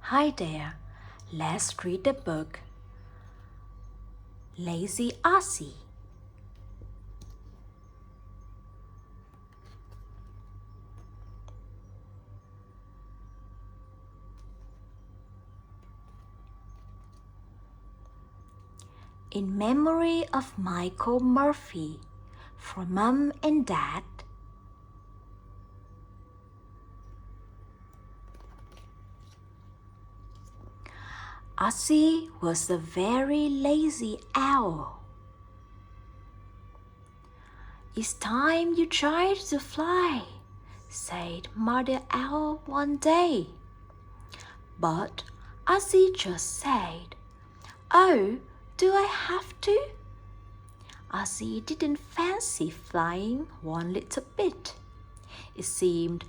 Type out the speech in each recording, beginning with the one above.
Hi there, let's read the book Lazy Ozzie. In memory of Michael Murphy, for Mum and Dad. Ozzie was a very lazy owl. "It's time you tried to fly," said Mother Owl one day. But Ozzie just said, "Oh, do I have to?" Ozzie didn't fancy flying one little bit. It seemed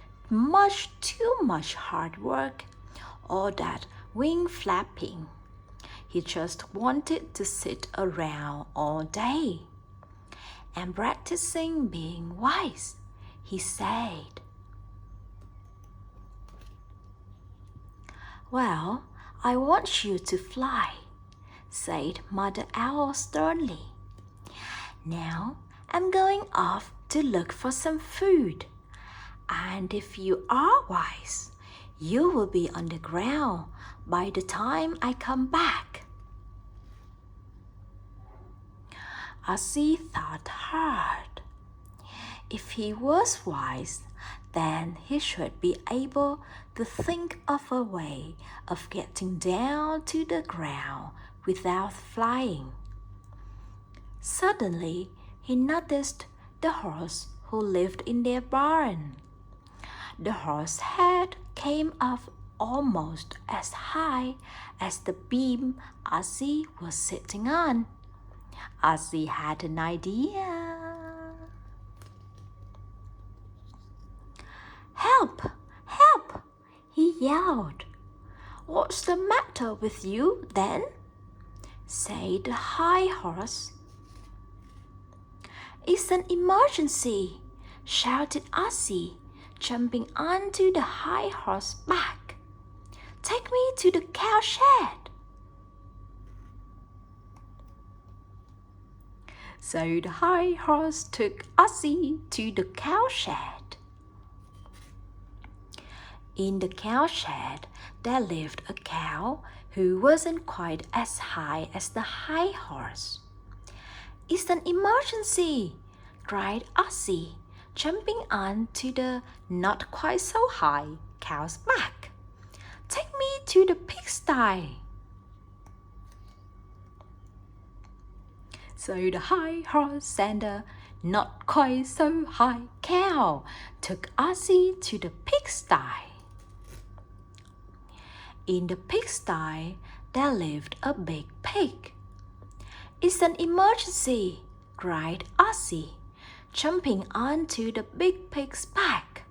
too much hard work, all that wing flapping. He just wanted to sit around all day. "I'm practicing being wise," he said. "Well, I want you to fly," said Mother Owl sternly. "Now I'm going off to look for some food, and if you are wise, you will be on the ground by the time I come back." Ozzie thought hard. If he was wise, then he should be able to think of a way of getting down to the ground without flying. Suddenly, he noticed the horse who lived in their barn. The horse's head came up almost as high as the beam Ozzie was sitting on. Ozzie had an idea. "Help! Help!" he yelled. "What's the matter with you, then?" said the high horse. "It's an emergency!" shouted Ozzie, jumping onto the high horse's back. "Take me to the cowshed." So the high horse took Ozzie to the cowshed. In the cowshed, there lived a cow who wasn't quite as high as the high horse. "It's an emergency!" cried Ozzie, jumping onto the not quite so high cow's back. "Take me to the pigsty." So the high horse and the not quite so high cow took Ozzie to the pigsty. In the pigsty, there lived a big pig. "It's an emergency!" cried Ozzie, jumping onto the big pig's back.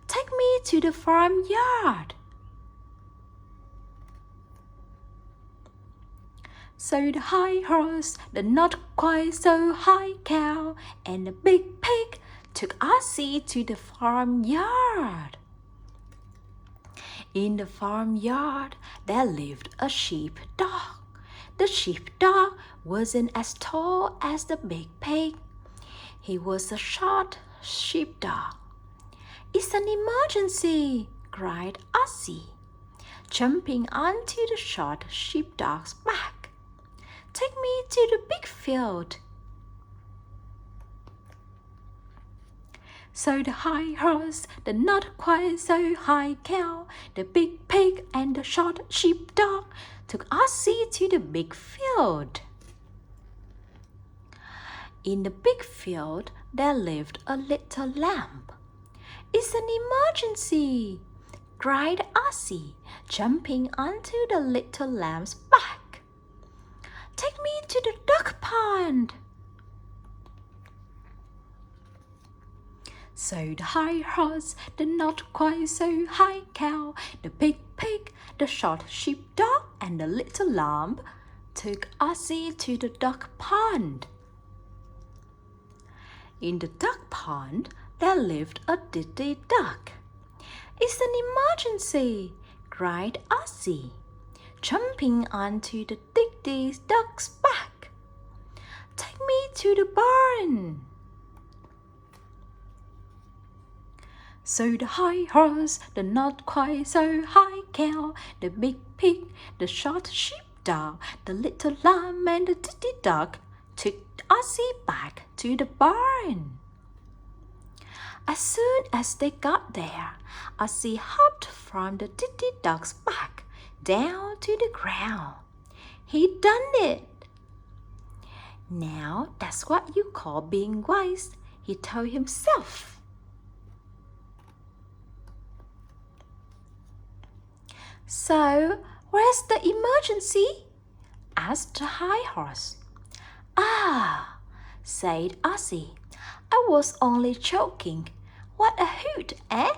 "Take me to the farmyard." So the high horse, the not quite so high cow, and the big pig took Ozzie to the farmyard. In the farmyard, there lived a sheepdog. The sheepdog wasn't as tall as the big pig. He was a short sheepdog. "It's an emergency!" cried Ozzie, jumping onto the short sheepdog's back. "Take me to the big field." So the high horse, the not quite so high cow, the big pig, and the short sheepdog took Ozzie to the big field. In the big field, there lived a little lamb. "It's an emergency!" cried Ozzie, jumping onto the little lamb's back. "Take me to the duck pond." So the high horse, the not quite so high cow, the big pig, the short sheepdog, and the little lamb took Ozzie to the duck pond. In the duck pond, there lived a diddy duck. "It's an emergency!" cried Ozzie, jumping onto the diddy duck's back. "Take me to the barn." So the high horse, the not quite so high cow, the big pig, the short sheepdog, the little lamb, and the diddy duck took Ozzie back to the barn. As soon as they got there, Ozzie hopped from the diddy duck's back down to the ground. He'd done it. "Now that's what you call being wise," he told himself. "So, where's the emergency?" asked the high horse. "Ah," said Ozzie, "I was only joking. What a hoot, eh?"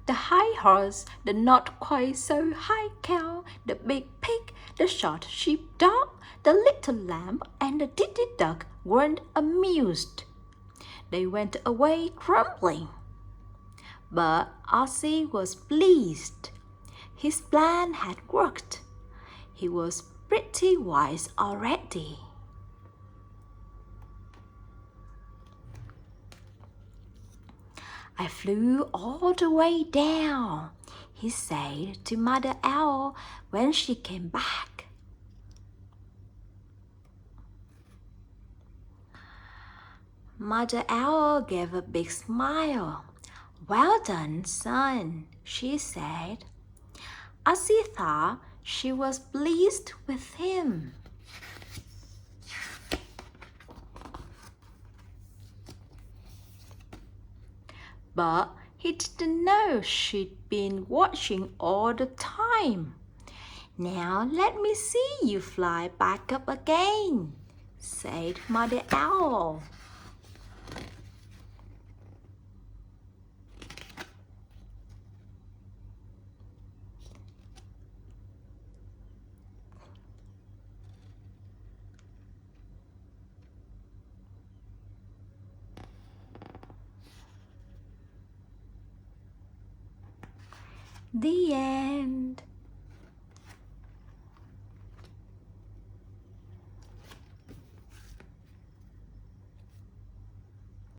The high horse, the not quite so high cow, the big pig, the short sheepdog, the little lamb, and the diddy duck weren't amused. They went away grumbling. But Ozzie was pleased. His plan had worked. He was pretty wise already. "I flew all the way down," he said to Mother Owl when she came back. Mother Owl gave a big smile. "Well done, son," she said. Ozzie thought she was pleased with him. But he didn't know she'd been watching all the time. "Now let me see you fly back up again," said Mother Owl. The end.